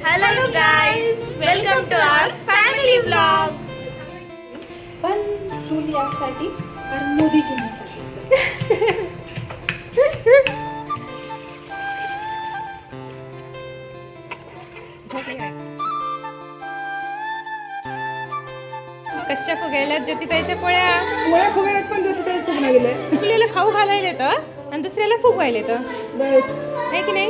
Hello guys, welcome to our family vlog. पण चूल यासाठी कारण मोदीजींनी सांगितलं. कशा फुगायला ज्योतिताईच्या पोळ्या पोळ्या फुगायला पण ज्योतिताईच फुगणं गेलंय. आपल्याला खाऊ घालायला तर आणि दुसऱ्याला फुगवायला तर बस आहे की नाही.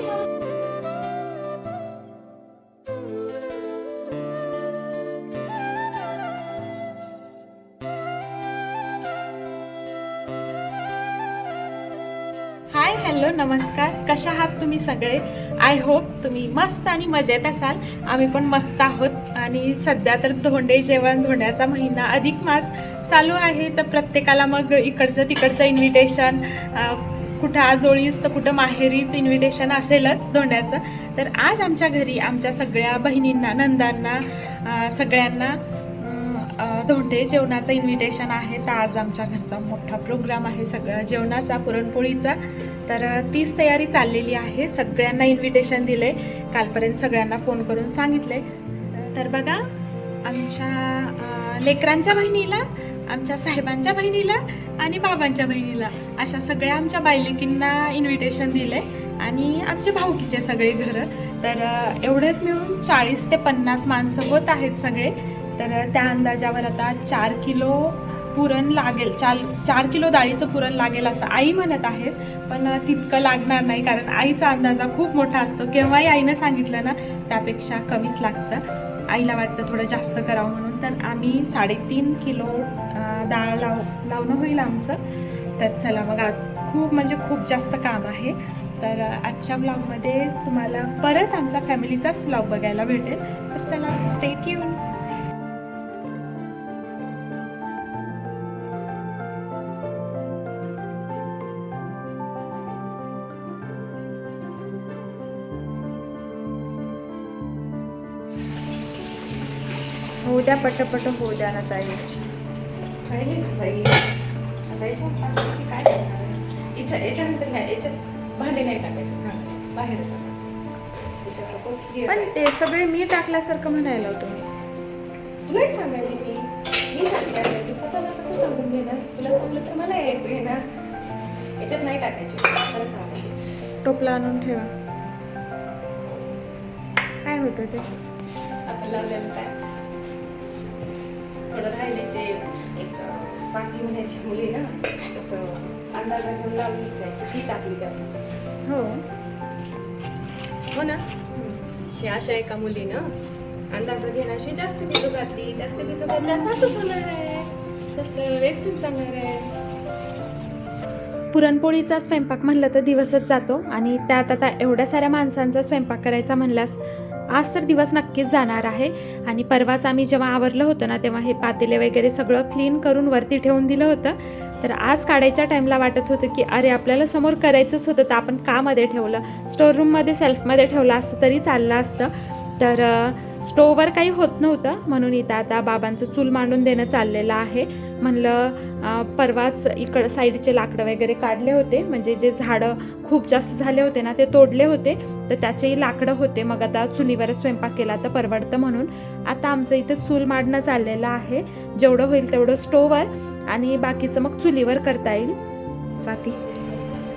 हाय हॅलो नमस्कार, कशा आहात तुम्ही सगळे. आय होप तुम्ही मस्त आणि मजेत असाल. आम्ही पण मस्त आहोत. आणि सध्या तर धोंडे जेवण, धोंड्याचा महिना, अधिक मास चालू आहे. तर प्रत्येकाला मग इकडचं तिकडचं इन्व्हिटेशन, कुठं आजोळीच तर कुठं माहेरीच इन्व्हिटेशन असेलच धोंड्याचं. तर आज आमच्या घरी आमच्या सगळ्या बहिणींना, नंदांना, सगळ्यांना धोंडे जेवणाचं इन्व्हिटेशन आहे. तर आज आमच्या घरचा मोठा प्रोग्राम आहे सगळं जेवणाचा, पुरणपोळीचा. तर तीच तयारी चाललेली आहे. सगळ्यांना इन्व्हिटेशन दिले, कालपर्यंत सगळ्यांना फोन करून सांगितले. तर बघा, आमच्या लेकरांच्या बहिणीला, आमच्या साहेबांच्या बहिणीला आणि बाबांच्या बहिणीला, अशा सगळ्या आमच्या बायलेकींना इन्व्हिटेशन दिले. आणि आमचे भाऊकीचे सगळे घरं. तर एवढेच मिळून 40 ते 50 माणसं होत आहेत सगळे. तर त्या अंदाजावर आता 4 किलो पुरण लागेल. 4 किलो डाळीचं पुरण लागेल असं आई म्हणत आहेत. पण तितकं लागणार नाही, कारण आईचा अंदाजा खूप मोठा असतो. केव्हाही आईनं सांगितलं ना, त्यापेक्षा कमीच लागतं. आईला वाटतं थोडं जास्त करावं म्हणून. तर आम्ही 3.5 किलो डाळ लावणं होईल आमचं. तर चला मग, आज खूप म्हणजे खूप जास्त काम आहे. तर आजच्या ब्लॉगमध्ये तुम्हाला परत आमचा फॅमिलीचाच ब्लॉग बघायला भेटेल. तर चला, स्टे ट्यून. होऊ द्या, पटपट होऊ द्या ना ताई. काय याच्यानंतर नाही, याच्यात भांडे नाही टाकायचे, सांगा बाहेर. पण ते सगळे मी टाकल्यासारखं म्हणायला होतो. तुलाच सांगायला मी सांगायला, तू स्वतःला कसं सांगून घेणार. तुला सांगलं तर मला येणार. याच्यात नाही टाकायचे, खरं सांगायचे. टोपला आणून ठेवा. काय होतं ते आपण लावलेलं काय थोडं राहिले ते. एक स्वाती म्हणायची मुली ना, तसं अंदाजा घेऊन लावलीच नाही, ती टाकली त्यात. हो हो ना, हे अशा एका मुलीनं अंदाजा घेण्याशी जास्त भिजू घातली, जास्त भिजू घातली, असं असंच होणार आहे, तसं वेस्टच जाणार आहे. पुरणपोळीचा स्वयंपाक म्हणलं तर दिवसच जातो. आणि त्यात आता एवढ्या साऱ्या माणसांचा स्वयंपाक करायचा म्हणल्यास आज तर दिवस नक्कीच जाणार आहे. आणि परवाच आम्ही जेव्हा आवरलं होतं ना, तेव्हा हे पातेले वगैरे सगळं क्लीन करून वरती ठेवून दिलं होतं. तर आज काढायच्या टाईमला वाटत होतं की अरे, आपल्याला समोर करायचंच होतं, तर आपण कामध्ये ठेवलं, स्टोअररूममध्ये सेल्फमध्ये ठेवलं असतं तरी चाललं असतं. तर स्टोववर काही होत नव्हतं, म्हणून इथं आता बाबांचं चूल मांडून देणं चाललेलं आहे. म्हणलं परवाच इकडं साईडचे लाकडं वगैरे काढले होते, म्हणजे जे झाडं खूप जास्त झाले होते ना, ते तोडले होते, तर त्याचेही लाकडं होते. मग आता चुलीवर स्वयंपाक केला तर परवडतं, म्हणून आता आमचं इथं चूल मांडणं चाललेलं आहे. जेवढं होईल तेवढं स्टोववर आणि बाकीचं मग चुलीवर करता येईल. स्वाती,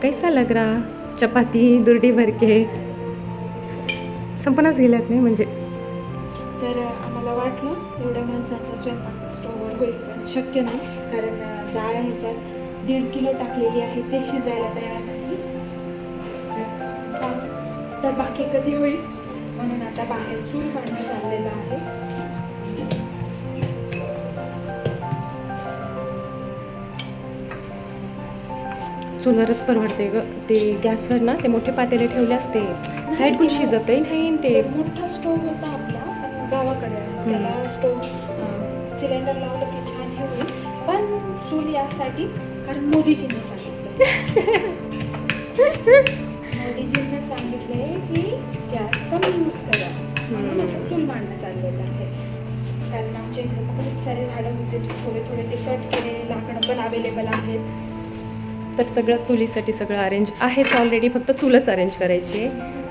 कैसा लग रहा चपाती दुर्डी भर के? संपणच गेल्यात नाही म्हणजे. तर आम्हाला वाटलं एवढ्या माणसांचा स्वयंपाक स्टोववर होईल, पण शक्य नाही, कारण डाळ ह्याच्यात 1.5 किलो टाकलेली आहे, ते शिजायला तयार नाही. तर बाकी कधी होईल, म्हणून आता बाहेर चूल मांडणं चाललेलं आहे. चुलवरच परवडते ग. ते गॅसवर ना ते मोठे पातेले ठेवले असते, साईड कोण शिजतही नाही. ते मोठा स्टोव्ह होता आपला, पण गावाकडे आहे. त्याला स्टोव्ह सिलेंडर लावलं की छान हे होईल. पण चूल यासाठी कारण मोदीजींनी सांगितलं. मोदीजींनी सांगितले की गॅस कमी यूज करा, म्हणून चूल मांडणं चाललेलं आहे. कारण आमच्या इकडे खूप सारे झाडं होते, थोडे थोडे ते कट केलेले लाकडं पण अवेलेबल आहेत. तर सगळं चुलीसाठी सगळं अरेंज आहेच ऑलरेडी, फक्त चूलच अरेंज करायची आहे.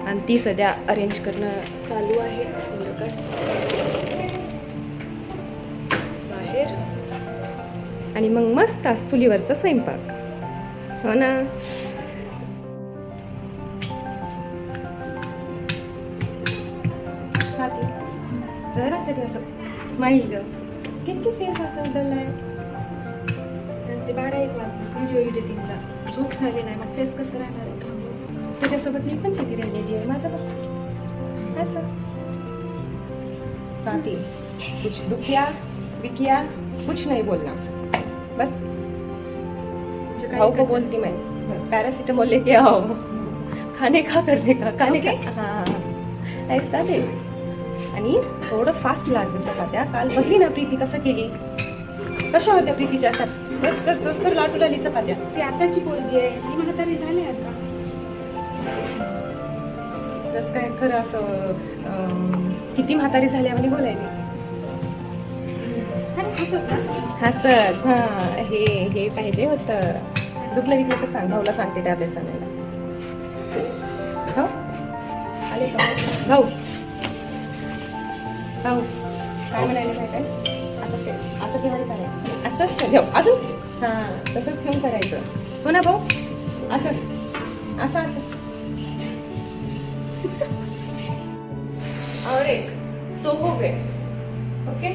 आणि ती सध्या अरेंज करणं चालू आहे बाहेर. आणि मग मस्त आज चुलीवरचा स्वयंपाक. हो ना. स्वाती जरा तरी असं स्माईल ग. किती फेस असं बदललाय. त्यांचे 12-1 वाजले व्हिडिओ एडिटिंगला. झोप झाली नाही मग फेस कसं राहणार आहे थांबून. त्याच्यासोबत मी पण शेती राहिलेली आहे. माझं बघ असं. स्वाती कुछ दुख किया बिकिया कुछ नहीं बोलना बस. भाऊ को बोलती मैं पैरासीटामोल लेके आओ खाने का करने का खाने का. हाँ ऐसा दे. आणि थोडं फास्ट लागतं चपात्या. काल बघली ना प्रीती कसं केली. कशा होत्या प्रीतीच्या अशा सर सर सर सर लाटू लागली चपात्या. ती आताची पोरगी आहे, ती म्हातारी झाली आता. जसं काय खरं असं किती म्हातारी झाल्यावानी बोलायली. हसत. हां हे पाहिजे होतं. दुखलं विकलं तर सांग. भाऊला सांगते टॅब्लेट्स आणायला. हो आले का भाऊ. भाऊ काय म्हणायला काय काय असं ठेवायचं आहे. असंच ठेव अजून. हां तसंच ठेवून करायचं. हो ना भाऊ. असं असं असं. और एक तो हो गए. ओके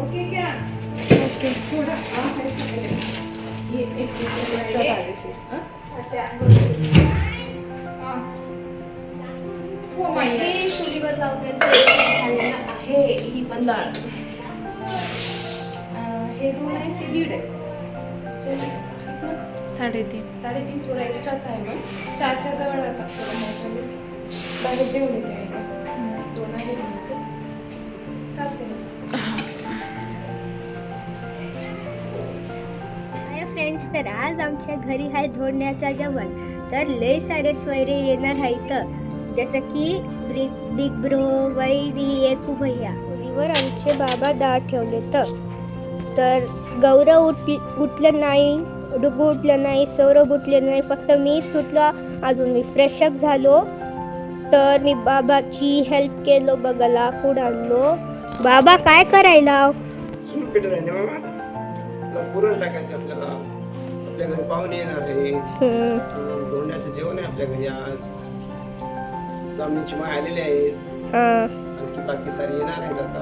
ओके क्या ओके. थोड़ा ये एक एक्स्ट्रा डाले फिर. हे चुलीवर लावण्याचं झालेलं आहे. ही पण डाळ. हे 2 आहे ते 1.5 आहे. 3.5 थोडा एक्स्ट्राच आहे. मग 4च्या जवळ आता थोडं बाहेर देऊन येते. 2 आहे चालते. फ्रेंड्स, तर आज आमच्या घरी आहे धोंड्याचा जेवण. तर लय सारे स्वैरे येणार आहेत, जसं की बिग ब्रो, वैरी, एकू भैया. चुलीवर आमचे बाबा डाळ ठेवले. तर गौरव उठलं नाही, डुगू उठलं नाही, सौरभ उठले नाही, फक्त मीच उठलो. अजून मी फ्रेशअप झालो. तर मी बाबाची हेल्प केलो. बघायला कुड आणलो. बाबा काय करायला? पुरण टाकायचं आपल्याला. आपल्या घरी पाहुणे येणार आहे. धोंड्याचं जेवण आहे आपल्या घरी आज. जामणीची माय आलेली आहेत. आणखी बाकी सारी येणार आहेत आता.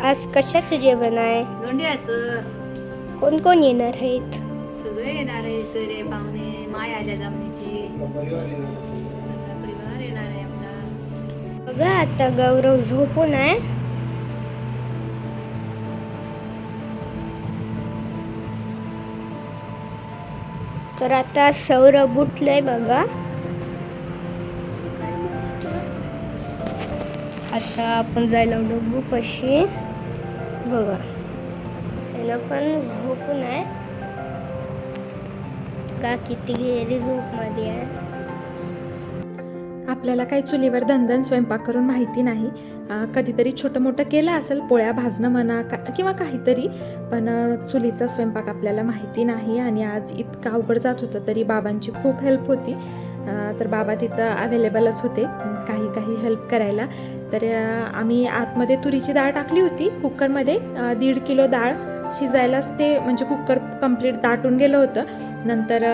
आज कशाचं जेवण आहे? धोंड्याचं. कोण कोण येणार आहेत? सगळे येणार आहे. सोयरे पाहुणे माय आल्या जामणीची. परिवार येणार. सगळा परिवार येणार आहे आपला. बघा आता गौरव झोपून आहे. तर आता सौरभ उठलंय बघा. आता आपण जायला डोगू पशी. बघा याला पण झोपून आहे का. किती गेली झोप मध्ये आहे. आपल्याला काही चुलीवर दणदण स्वयंपाक करून माहिती नाही. कधीतरी छोटं मोठं केलं असेल, पोळ्या भाजणं म्हणा किंवा काहीतरी, पण चुलीचा स्वयंपाक आपल्याला माहिती नाही. आणि आज इतकं अवघड जात होतं तरी बाबांची खूप हेल्प होती. तर बाबा तिथं अवेलेबलच होते काही हेल्प करायला. तर आम्ही आतमध्ये तुरीची डाळ टाकली होती कुकरमध्ये. 1.5 किलो डाळ शिजायलाच ते म्हणजे कुकर कंप्लीट दाटून गेलं होतं. नंतर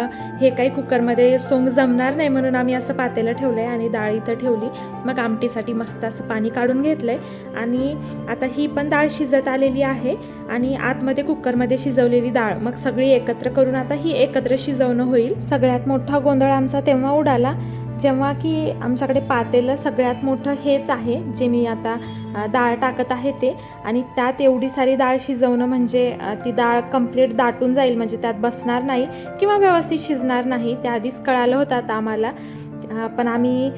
हे काही कुकरमध्ये सोंग जमणार नाही म्हणून आम्ही असं पातेलं ठेवलं आहे आणि डाळ इथं ठेवली. मग आमटीसाठी मस्त असं पाणी काढून घेतलं आहे. आणि आता ही पण डाळ शिजत आलेली आहे आणि आतमध्ये कुकरमध्ये शिजवलेली डाळ मग सगळी एकत्र करून आता ही एकत्र शिजवणं होईल. सगळ्यात मोठा गोंधळ आमचा तेव्हा उडाला जेव्हा की आमच्याकडे पातेलं सगळ्यात मोठं हेच आहे जे मी आता डाळ टाकत आहे ते. आणि त्यात एवढी सारी डाळ शिजवणं म्हणजे ती डाळ कंप्लीट दाटून जाईल, म्हणजे त्यात बसणार नाही किंवा व्यवस्थित शिजणार नाही. त्याआधीच कळालं होतं आता आम्हाला. पण आम्ही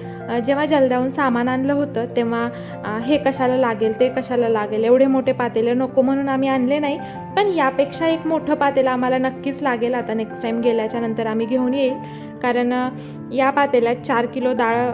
जेव्हा जलद्याहून सामान आणलं होतं तेव्हा हे कशाला लागेल ते कशाला लागेल एवढे मोठे पातेले नको म्हणून आम्ही आणले नाही. पण यापेक्षा एक मोठं पातेलं आम्हाला नक्कीच लागेल. आता नेक्स्ट टाईम गेल्याच्या नंतर आम्ही घेऊन येईल, कारण या पातेल्यात 4 किलो डाळ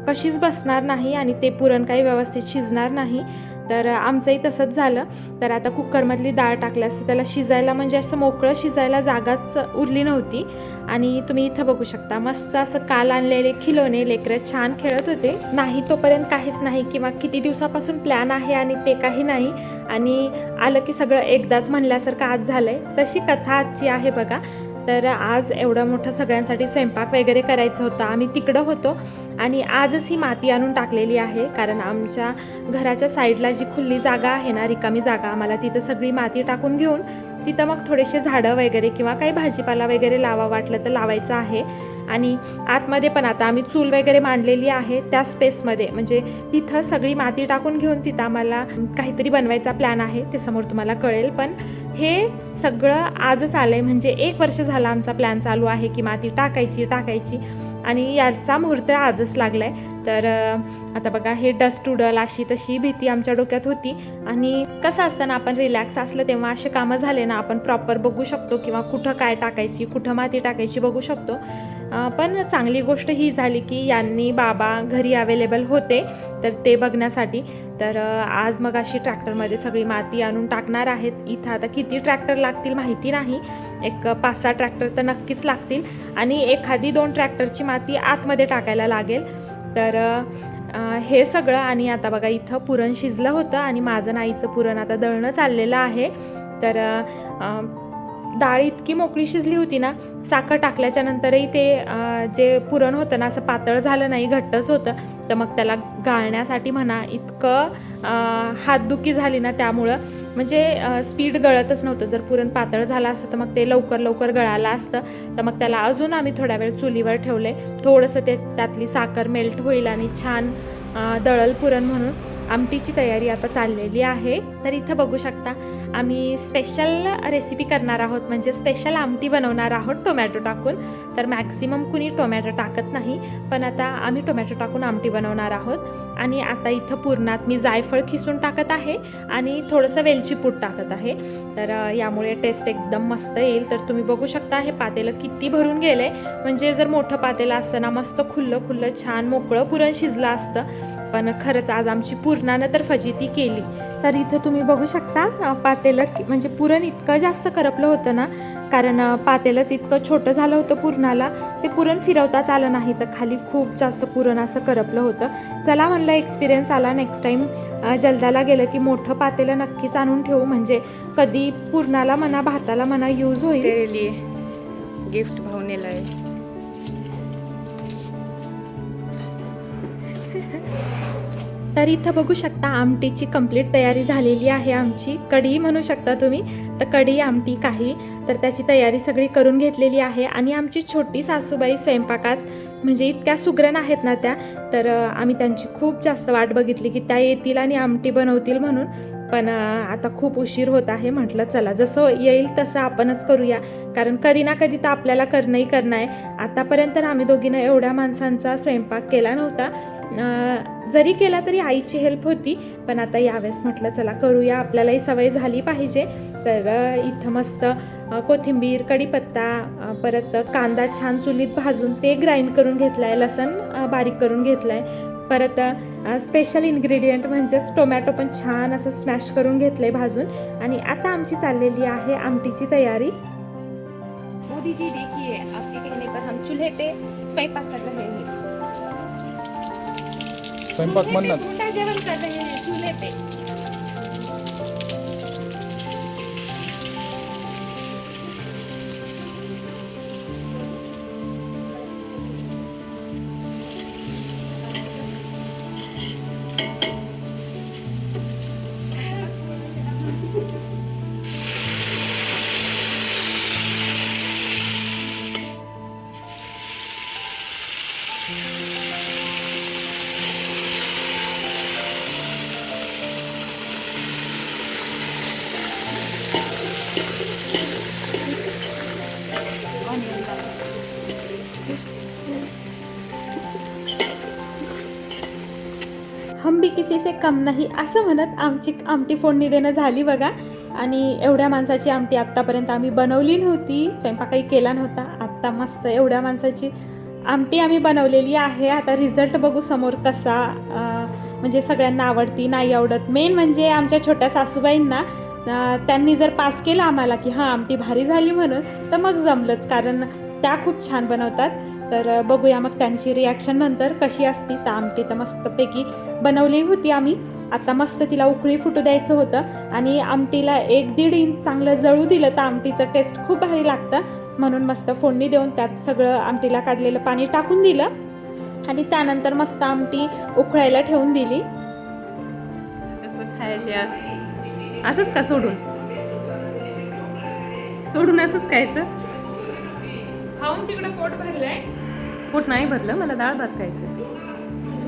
कशीच बसणार नाही आणि ते पुरण काही व्यवस्थित शिजणार नाही. तर आमचंही तसंच झालं. तर आता कुकरमधली डाळ टाकल्यास त्याला शिजायला म्हणजे असं मोकळं शिजायला जागाच उरली नव्हती. आणि तुम्ही इथं बघू शकता मस्त असं काल आणलेले खिलोने लेकरं छान खेळत होते. नाही तोपर्यंत काहीच नाही, किंवा किती दिवसापासून प्लॅन आहे आणि ते काही नाही, आणि आलं की सगळं एकदाच म्हणल्यासारखं आज झालंय. तशी कथा आजची आहे बघा. तर आज एवढं मोठं सगळ्यांसाठी स्वयंपाक वगैरे करायचं होतं. आम्ही तिकडं होतो आणि आजच ही माती आणून टाकलेली आहे, कारण आमच्या घराच्या साईडला जी खुली जागा आहे ना, रिकामी जागा, आम्हाला तिथं सगळी माती टाकून घेऊन तिथं मग थोडेसे झाडं वगैरे किंवा काही भाजीपाला वगैरे लावा वाटलं तर लावायचं आहे. आणि आतमध्ये पण आता आम्ही चूल वगैरे मांडलेली आहे त्या स्पेसमध्ये, म्हणजे तिथं सगळी माती टाकून घेऊन तिथं आम्हाला काहीतरी बनवायचा प्लॅन आहे, ते समोर तुम्हाला कळेल. पण हे सगळं आजच आलंय, म्हणजे 1 वर्ष झाला आमचा प्लॅन चालू आहे की माती टाकायची आणि याचा मुहूर्त आजच लागलाय. तर आता बघा हे डस्ट उडल अशी तशी भीती आमच्या डोक्यात होती. आणि कसं असतं ना, आपण रिलॅक्स असलं तेव्हा असे कामं झाले ना, आपण प्रॉपर बघू शकतो किंवा कुठं काय टाकायची, कुठं माती टाकायची बघू शकतो. पण चांगली गोष्ट ही झाली की यांनी बाबा घरी अवेलेबल होते तर ते बघण्यासाठी. तर आज मग अशी ट्रॅक्टरमध्ये सगळी माती आणून टाकणार आहेत. इथं आता किती ट्रॅक्टर लागतील माहिती नाही, एक 5-6 ट्रॅक्टर तर नक्कीच लागतील, आणि 1-2 ट्रॅक्टरची माती आतमध्ये टाकायला लागेल. तर हे सगळं. आणि आता बघा इथं पुरण शिजलं होतं आणि माझं नाईचं पुरण आता दळणं चाललेलं आहे. तर डाळ इतकी मोकळी शिजली होती ना, साखर टाकल्याच्या नंतरही ते जे पुरण होतं ना असं पातळ झालं नाही, घट्टच होतं. तर मग त्याला गाळण्यासाठी म्हणा इतकं हातदुखी झाली ना, त्यामुळं म्हणजे स्पीड गळतच नव्हतं. जर पुरण पातळ झालं असतं तर मग ते लवकर गळालं असतं. तर मग त्याला अजून आम्ही थोड्या वेळ चुलीवर ठेवले, थोडंसं त्यातली साखर मेल्ट होईल आणि छान दळल पुरण म्हणून. आमटीची तयारी आता चाललेली आहे. तर इथं बघू शकता आम्ही स्पेशल रेसिपी करणार आहोत, म्हणजे स्पेशल आमटी बनवणार आहोत टोमॅटो टाकून. तर मॅक्सिमम कुणी टोमॅटो टाकत नाही, पण आता आम्ही टोमॅटो टाकून आमटी बनवणार आहोत. आणि आता इथं पुरणात मी जायफळ खिसून टाकत आहे आणि थोडंसं वेलची पूड टाकत आहे. तर यामुळे टेस्ट एकदम मस्त येईल. तर तुम्ही बघू शकता हे पातेलं किती भरून गेलंय, म्हणजे जर मोठं पातेलं असतं ना मस्त खुल्लं छान मोकळं पुरण शिजलं असतं. पण खरंच आज आमची पुरणानं तर फजिती केली. तर इथं तुम्ही बघू शकता पातेलं म्हणजे पुरण इतकं जास्त करपलं होतं ना, कारण पातेलंच इतकं छोटं झालं होतं पुरणाला, ते पुरण फिरवताच आलं नाही, तर खाली खूप जास्त पुरण असं करपलं होतं. चला म्हणलं एक्सपिरियन्स आला, नेक्स्ट टाईम जलदाला गेलं की मोठं पातेलं नक्कीच आणून ठेवू, म्हणजे कधी पुरणाला म्हणा भाताला म्हणा यूज होईल. तेरे लिए गिफ्ट भावने लाए. तर इथं बघू शकता आमटीची कंप्लीट तयारी झालेली आहे आमची. कढी म्हणू शकता तुम्ही, तर कढी आमटी काही, तर त्याची तयारी सगळी करून घेतलेली आहे. आणि आमची छोटी सासूबाई स्वयंपाकात म्हणजे इतक्या सुगरण आहेत ना त्या, तर आम्ही त्यांची खूप जास्त वाट बघितली की त्या येतील आणि आमटी बनवतील म्हणून. पण आता खूप उशीर होत आहे, म्हटलं चला जसं येईल तसं आपणच करूया, कारण कधी ना कधी तर आपल्याला करणं आहे. आतापर्यंत आम्ही दोघीनं एवढ्या माणसांचा स्वयंपाक केला नव्हता, जरी केला तरी आईची हेल्प होती, पण आता यावेळेस म्हटलं चला करूया, आपल्यालाही सवय झाली पाहिजे. तर इथं मस्त कोथिंबीर, कढीपत्ता, परत कांदा छान चुलीत भाजून ते ग्राइंड करून घेतलाय, लसण बारीक करून घेतलाय, परत स्पेशल इन्ग्रेडियंट म्हणजेच टोमॅटो पण छान असं स्मॅश करून घेतलंय भाजून. आणि आता आमची चाललेली आहे आमटीची तयारी. मोदी जी देखिए, आपके कहने पर हम चूल्हे पे स्वयंपाक कर रहे हैं. स्वयंपाक म्हणणार मोठा जेवण कर रहे हैं चूल्हे पे. हम भी किसी से कम नाही असं म्हणत आमची आमटी फोडणी देणं झाली बघा. आणि एवढ्या माणसाची आमटी आत्तापर्यंत आम्ही बनवली नव्हती, स्वयंपाकही केला नव्हता. आत्ता मस्त एवढ्या माणसाची आमटी आम्ही बनवलेली आहे. आता रिझल्ट बघू समोर कसा म्हणजे सगळ्यांना आवडती नाही आवडत. मेन म्हणजे आमच्या छोट्या सासूबाईंना त्यांनी जर पास केलं आम्हाला की हां आमटी भारी झाली म्हणून, तर मग जमलंच, कारण त्या खूप छान बनवतात. तर बघूया मग त्यांची रिॲक्शन नंतर कशी असती. तर आमटी तर मस्तपैकी बनवली होती आम्ही. आता मस्त तिला उकळी फुटू द्यायचं होतं आणि आमटीला 1-1.5 इंच चांगलं जळू दिलं तर आमटीचं टेस्ट खूप भारी लागतं. म्हणून मस्त फोडणी देऊन त्यात सगळं आमटीला काढलेलं पाणी टाकून दिलं आणि त्यानंतर मस्त आमटी उकळायला ठेवून दिली. कसं खायला असंच का सोडून असंच खायचं? खाऊन तिकडे पोट भरलंय. पोट नाही भरलं, मला डाळ भात खायचं.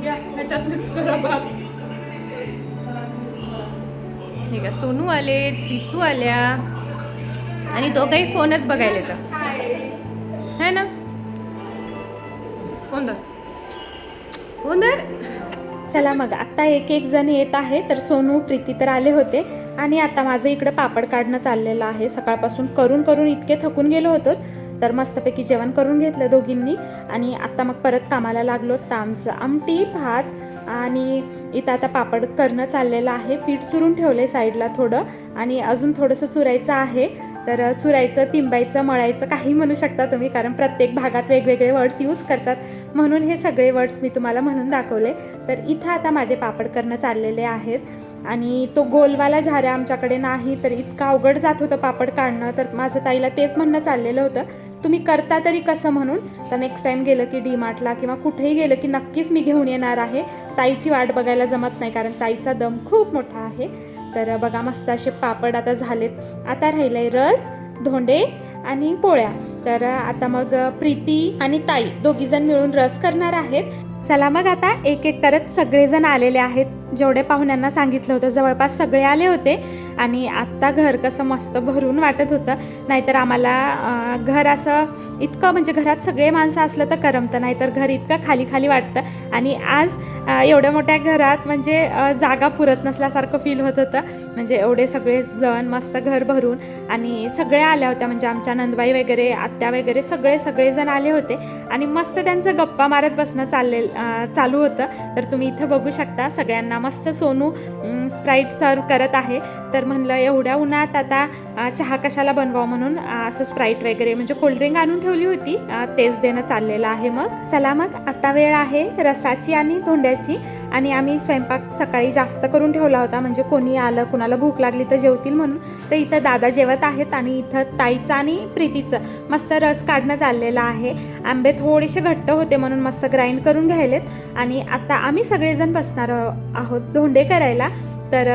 ह्याच्यात मिक्स करा भात. हे का सोनू आले, पिट्टू आल्या आणि तो काही फोनच बघायला येतं है ना. फोन धर. चला मग आता एक जण येत आहे. तर सोनू प्रीती तर आले होते आणि आता माझं इकडं पापड काढणं चाललेलं आहे. सकाळपासून करून इतके थकून गेलो होतो, तर मस्तपैकी जेवण करून घेतलं दोघींनी आणि आता मग परत कामाला लागलो. तर आमचं आमटी भात आणि इथं आता पापड करणं चाललेलं आहे. पीठ चुरून ठेवले साईडला थोडं आणि अजून थोडंसं चुरायचं आहे. तर चुरायचं, तिंबायचं, मळायचं काही म्हणू शकता तुम्ही, कारण प्रत्येक भागात वेगवेगळे वर्ड्स यूज करतात, म्हणून हे सगळे वर्ड्स मी तुम्हाला म्हणून दाखवले. तर इथं आता माझे पापड करणं चाललेले आहेत आणि तो गोलवाला झाऱ्या आमच्याकडे नाही, तर इतकं अवघड जात होतं पापड काढणं. तर माझं ताईला तेच म्हणणं चाललेलं होतं, तुम्ही करता तरी कसं म्हणून. तर नेक्स्ट टाईम गेलं की डीमार्टला किंवा कुठेही गेलं की नक्कीच मी घेऊन येणार आहे. ताईची वाट बघायला जमत नाही, कारण ताईचा दम खूप मोठा आहे. तर बघा मस्त असे पापड आता झालेत. आता राहिलंय रस, धोंडे आणि पोळ्या. तर आता मग प्रीती आणि ताई दोघीजण मिळून रस करणार आहेत. चला मग आता एक करत सगळेजण आलेले आहेत. जेवढे पाहुण्यांना सांगितलं होतं जवळपास सगळे आले होते आणि आत्ता घर कसं मस्त भरून वाटत होतं. नाहीतर आम्हाला घर असं इतकं म्हणजे घरात सगळे माणसं असलं तर करमतं, नाहीतर घर इतकं खाली वाटतं. आणि आज एवढ्या मोठ्या घरात म्हणजे जागा पुरत नसल्यासारखं फील होत होतं. म्हणजे एवढे सगळे जण मस्त घर भरून आणि सगळ्या आल्या होत्या, म्हणजे आमच्या नंदबाई वगैरे, आत्या वगैरे सगळेजण आले होते आणि मस्त त्यांचं गप्पा मारत बसणं चालू होतं. तर तुम्ही इथं बघू शकता सगळ्यांना मस्त सोनू स्प्राईट सर्व करत आहे. तर म्हणलं एवढ्या उन्हात आता चहा कशाला बनवावं म्हणून असं स्प्राईट वगैरे म्हणजे कोल्ड्रिंक आणून ठेवली होती, तेच देणं चाललेलं आहे. मग चला मग आता वेळ आहे रसाची आणि धोंड्याची. आणि आम्ही स्वयंपाक सकाळी जास्त करून ठेवला होता, म्हणजे कोणी आलं कुणाला भूक लागली तर जेवतील म्हणून. तर इथं दादा जेवत आहेत आणि इथं ताईचं आणि प्रीतीचं मस्त रस काढणं चाललेलं आहे. आंबे थोडेसे घट्ट होते म्हणून मस्त ग्राइंड करून घ्यायलेत आणि आता आम्ही सगळेजण बसणार आहोत धोंडे करायला. तर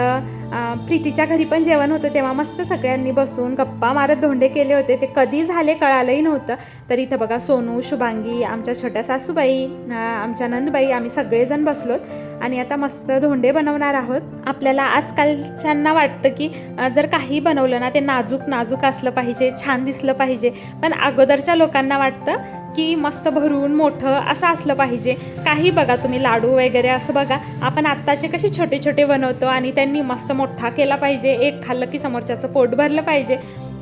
प्रीतीच्या घरी पण जेवण होतं तेव्हा मस्त सगळ्यांनी बसून गप्पा मारत धोंडे केले होते. ते कधी झाले कळालंही नव्हतं. तर इथं बघा सोनू, शुभांगी, आमच्या छोट्या सासूबाई, आमच्या नंदबाई, आम्ही सगळेजण बसलोत आणि आता मस्त धोंडे बनवणार आहोत. आपल्याला आजकालच्यांना वाटतं की जर काही बनवलं ना ते नाजूक असलं पाहिजे, छान दिसलं पाहिजे, पण अगोदरच्या लोकांना वाटतं की मस्त भरून मोठं असं असलं पाहिजे. काही बघा तुम्ही लाडू वगैरे असं बघा, आपण आत्ताचे कसे छोटे छोटे बनवतो आणि त्यांनी मस्त मोठा केला पाहिजे, एक खाल्लं की समोरच्याचं पोट भरलं पाहिजे,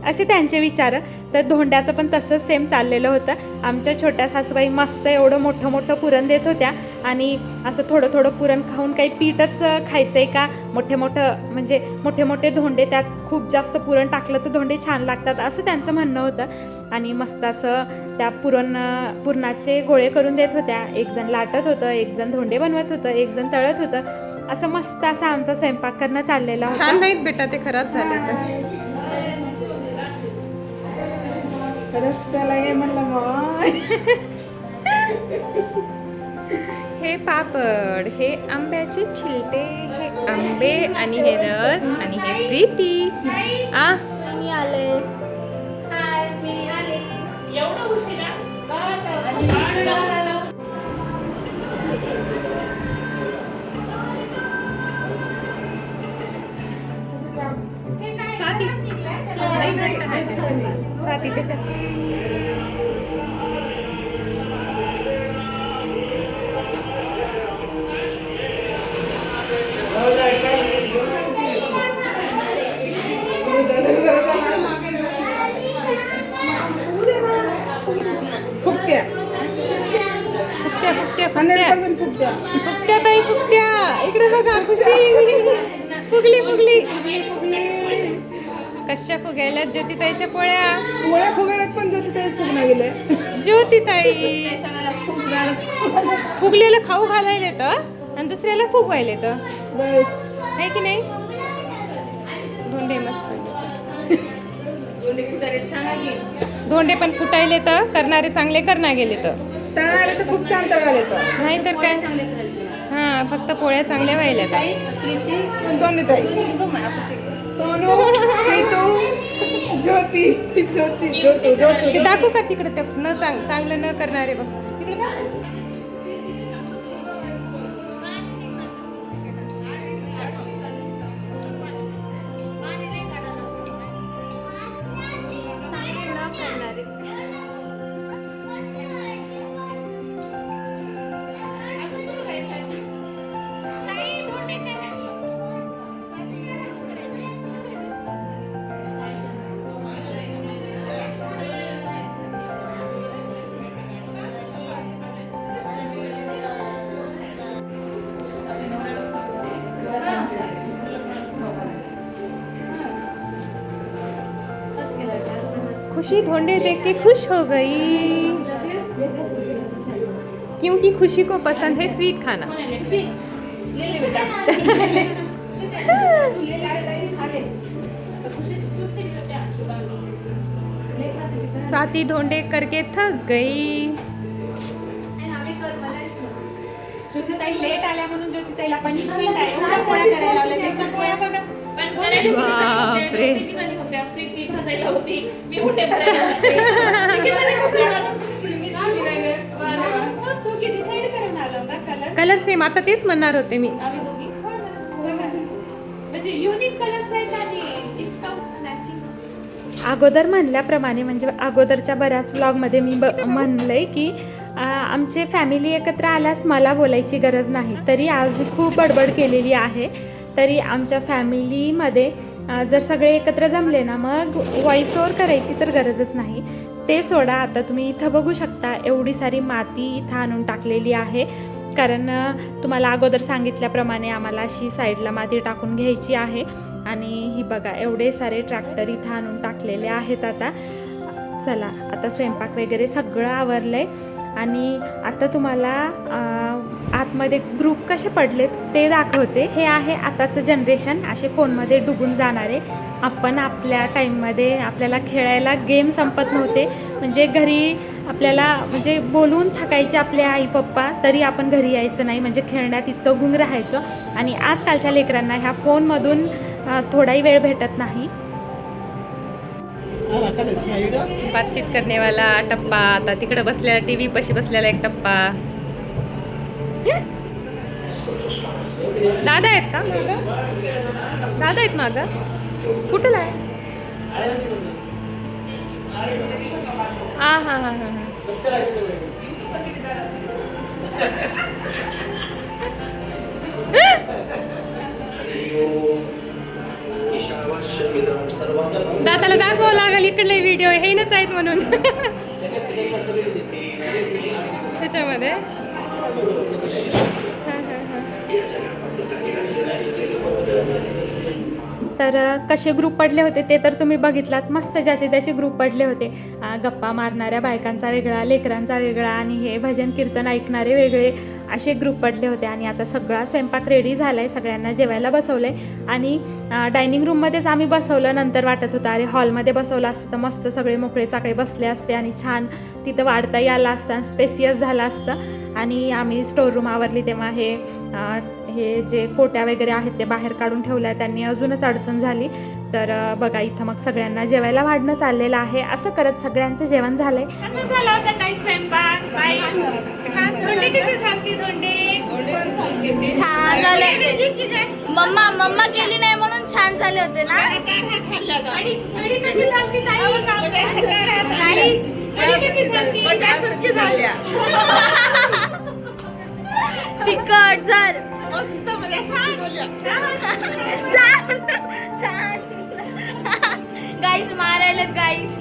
असे त्यांचे विचार. तर धोंड्याचं पण तसंच सेम चाललेलं होतं. आमच्या छोट्या सासूबाई मस्त एवढं मोठं पुरण देत होत्या आणि असं थोडं पुरण खाऊन काही पीठच खायचं आहे का, मोठे मोठे धोंडे, त्यात खूप जास्त पुरण टाकलं तर धोंडे छान लागतात असं त्यांचं म्हणणं होतं. आणि मस्त असं त्या पुरणाचे गोळे करून देत होत्या. एक जण लाटत होतं, एक जण धोंडे बनवत होतं, एक जण तळत होतं. असं मस्त असा आमचा स्वयंपाक करणं चाललेला होता. छान नाहीत बेटा, ते खराब झाले. हे पापड, हे आंब्याचे छिलटे, हे आंबे आणि हे रस आणि हे प्रीती. स्वाती फुकट्या फुकट्या फुकट्या फुकट्या ताई फुकट्या. इकडे बघा खुशी फुगली फुगली. कशा फुगायला ज्योतिताईच्या पोळ्या. फुगायला पण ज्योतिताईच फुगणं गेले. ज्योतिताई फुगलेलं खाऊ घालायला येतं आणि दुसऱ्याला फुगवायला येतं, बस आहे की नाही. धोंडे मस्त धोंडे पण फुटायले तर करणारे चांगले करणार गेले तर तळणारे तर खूप छान तळाले तर. नाही तर काय. हा फक्त पोळ्या चांगल्या व्हायला सोनीताई, सोनू, प्रीतू, ज्योती ज्योती ज्योती ज्योती. दाखवू का तिकडे ते न चांगलं न करणारे बघ तिकडे दाखव. खुशी धोंडे देख के खुश हो गई क्योंकि खुशी को पसंद है स्वीट खाना. स्वाति धोंडे करके थक गई. ज्योतिताई लेट आल्या म्हणून ज्योतिताईला पनिशमेंट आहे. एवढ्या पोळ्या करायला लावल्या. एकदा पोळ्या बघा. पण बापरे. तू किती डिसाईड करून आला होता कलर? कलर सेम आता तेच म्हणणार होते मी. आम्ही दोघी म्हणजे युनिक कलर सेट आणि इतकं मॅचिंग. अगोदर म्हणल्याप्रमाणे म्हणजे अगोदरच्या बऱ्याच व्लॉगमध्ये मी म्हणलंय की आमचे फॅमिली एकत्र आल्यास मला बोलायची गरज नाही. तरी आज मी खूप बडबड केलेली आहे. तरी आमच्या फॅमिलीमध्ये जर सगळे एकत्र जमले ना मग व्हॉइस ओव्हर करायची तर गरजच नाही. ते सोडा. आता तुम्ही इथं बघू शकता एवढी सारी माती इथं आणून टाकलेली आहे. कारण तुम्हाला अगोदर सांगितल्याप्रमाणे आम्हाला अशी साईडला माती टाकून घ्यायची आहे. आणि ही बघा एवढे सारे ट्रॅक्टर इथं आणून टाकलेले आहेत. आता चला आता स्वयंपाक वगैरे सगळं आवरलं आहे. आणि आता तुम्हाला आतमध्ये ग्रुप कसे पडले ते दाखवते. हे आहे आताचं जनरेशन, असे फोनमध्ये डुबून जाणारे. आपण आपल्या टाईममध्ये आपल्याला खेळायला गेम संपत नव्हते. म्हणजे घरी आपल्याला म्हणजे बोलून थकायचे आपले आई पप्पा तरी आपण घरी यायचं नाही. म्हणजे खेळण्यात इतकं गुंग राहायचं. आणि आजकालच्या लेकरांना ह्या फोनमधून थोडाही वेळ भेटत नाही. बातचीत करने वाला टप्पा. आता तिकडे बसलेला टीव्ही पशी बसलेला एक टप्पा. दादा आहेत का मागं? दादा आहेत मागं? कुठला आहे? हां हां हां हां दादाला दाखवावं लागेल इकडले व्हिडिओ हे नाच आहेत म्हणून त्याच्यामध्ये. तर कसे ग्रुप पडले होते ते तर तुम्ही बघितलात. मस्त ज्याचे त्याचे ग्रुप पडले होते. गप्पा मारणाऱ्या बायकांचा वेगळा, लेकरांचा वेगळा आणि हे भजन कीर्तन ऐकणारे वेगळे असे ग्रुप पडले होते. आणि आता सगळा स्वयंपाक रेडी झाला आहे. सगळ्यांना जेवायला बसवलं आहे. आणि डायनिंग रूममध्येच आम्ही बसवलं. नंतर वाटत होतं अरे हॉलमध्ये बसवलं असतं तर मस्त सगळे मोकळे चाकळे बसले असते आणि छान तिथं वाढताही आलं असतं, स्पेसियस झालं असतं. आणि आम्ही स्टोर रूम आवरली तेव्हा हे जे कोट्या वगैरे आहेत ते बाहेर काढून ठेवल्या. त्यांनी अजूनच अडचण झाली. तर बघा इथं मग सगळ्यांना जेवायला वाढणं चाललेलं आहे. असं करत सगळ्यांचं जेवण झालंय. असं झालं होतं काही स्वयंपाक बाई छान. धोंडे कशी झालती? धोंडे छान झाले. मम्मा केली नाही म्हणून छान झाले होते ना. कढी कशी झालती ताई? ताई कढी कशी झालती? तिखट जर मस्त म्हणजे छान गाईस मारायला गाईस.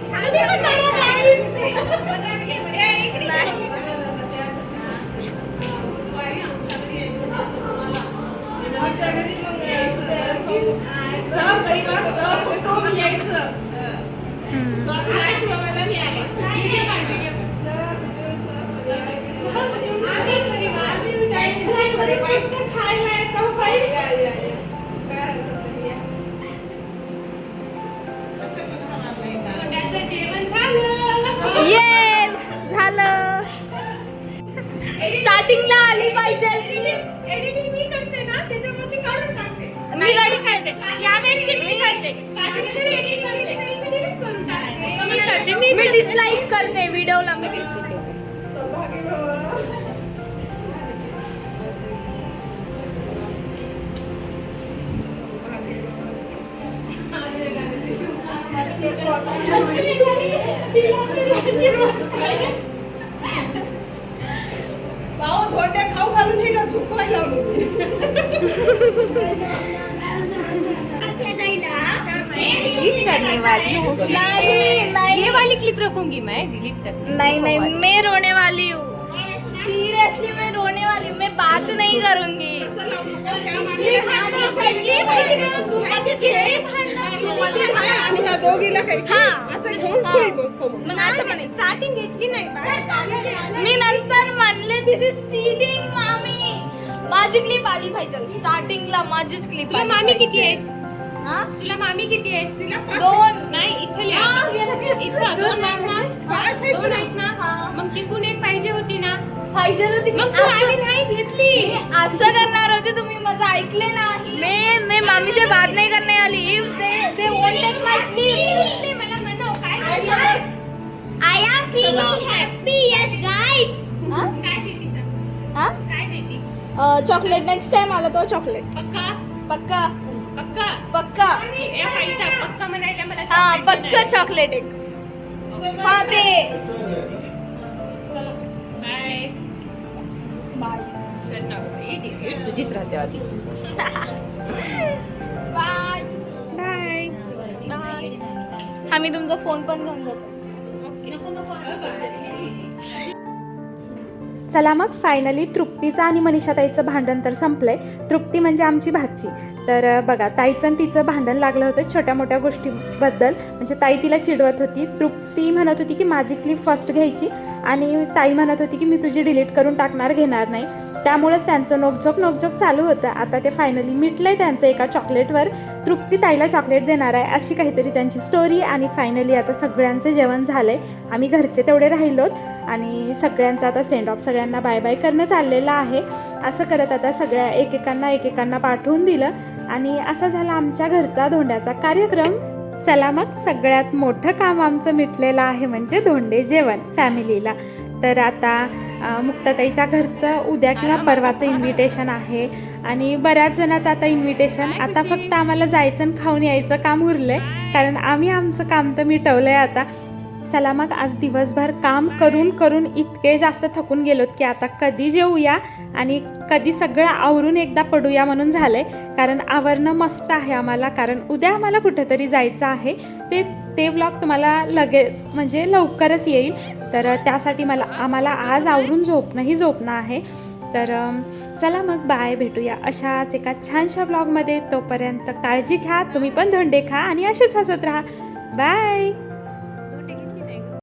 ये झालं. स्टार्टिंगला आली पाहिजे एडिटिंग मी करते ना त्याच्यामध्ये काढून टाकते. मी गाडी करते. यावेळेसची मी करते. बाकीचे जर editing केली तरी मी delete करून टाकते. मी डिसलाईक करते व्हिडिओला. मी डिसलाईक खाऊ घालून हे का झोपवायला लावलं. डिलीट करने वाली हूँ. नहीं ये वाली क्लिप रखूंगी मैं, डिलीट कर. नहीं मैं रोने वाली हूँ. सीरियसली मैं रोने वाली हूँ. मैं बात नहीं करूंगी. आणि ह्या दोघीला काही असं घेऊन ठेव बघ समोर. मग असं म्हणे स्टार्टिंग घेतली नाही. मी नंतर म्हणले दिस इज चीटिंग मामी. माझी क्लिप आली पाहिजे स्टार्टिंगला. माझीच क्लिप. तुला मामी किती आहेत? हा? तुला मामी किती आहेत? तिला 2 नाही इथं लिहा. इथं 2 आहेत ना? 2 आहेत ना? हा. मग तिकून एक पाहिजे होती ना? पाहिजे होती. मग तू आधी नाही घेतली. असं करणार होते तुम्ही. माझं ऐकले नाही. मैं मामी से बात नहीं करने वाली. they won't take my clip. ते मला म्हणाव काय I am feeling happy. Yes guys. काय देती सांग? हा? काय देती? चॉकलेट नेक्स्ट टाइम आला तो चॉकलेट. पक्का पक्का पक्का पक्का. या पाहिजे पक्का म्हणायला मला हा chocolate पक्का नाही. चॉकलेट एक. पाहते. बाय. बाय. तुझीच राहते आधी. बाय. बाय. बाय. हा मी तुमचा फोन पण घेऊन जातो. चला मग फायनली तृप्तीचं आणि मनीषाताईचं भांडण तर संपलंय. तृप्ती म्हणजे आमची भाची. तर बघा ताईचं आणि तिचं भांडण लागलं होतं छोट्या मोठ्या गोष्टीबद्दल. म्हणजे ताई तिला चिडवत होती. तृप्ती म्हणत होती की माझी क्लिप फर्स्ट घ्यायची आणि ताई म्हणत होती की मी तुझी डिलीट करून टाकणार, घेणार नाही. त्यामुळेच त्यांचं नोकझोक चालू होतं. आता ते फायनली मिटलंय त्यांचं एका चॉकलेटवर. तृप्ती ताईला चॉकलेट देणार आहे अशी काहीतरी त्यांची स्टोरी. आणि फायनली आता सगळ्यांचं जेवण झालंय. आम्ही घरचे तेवढे राहिलोत आणि सगळ्यांचं आता सेंड ऑफ, सगळ्यांना बाय बाय करणं चाललेलं आहे. असं करत आता सगळ्या एकेकांना पाठवून दिलं आणि असा झाला आमच्या घरचा धोंड्याचा कार्यक्रम. चला मग सगळ्यात मोठं काम आमचं मिटलेलं आहे म्हणजे धोंडे जेवण फॅमिलीला. तर आता मुक्ताताईच्या घरचं उद्या किंवा परवाचं इन्व्हिटेशन आहे आणि बऱ्याच जणांचं आता इन्व्हिटेशन. आता फक्त आम्हाला जायचं आणि खाऊन यायचं काम उरलं आहे कारण आम्ही आमचं काम तर मिटवलं आहे आता. चला मग आज दिवसभर काम करून इतके जास्त थकून गेलोत की आता कधी जेवूया आणि कधी सगळं आवरून एकदा पडूया म्हणून झालंय. कारण आवरणं मस्त आहे आम्हाला कारण उद्या आम्हाला कुठेतरी जायचं आहे. ते व्लॉग तुम्हाला लगेच म्हणजे लवकरच येईल. तर त्यासाठी आम्हाला आज आवरून झोपणं आहे. तर चला मग बाय, भेटूया अशाच एका छानशा व्लॉगमध्ये. तोपर्यंत काळजी घ्या, तुम्ही पण धोंडे खा आणि असेच हसत राहा. बाय.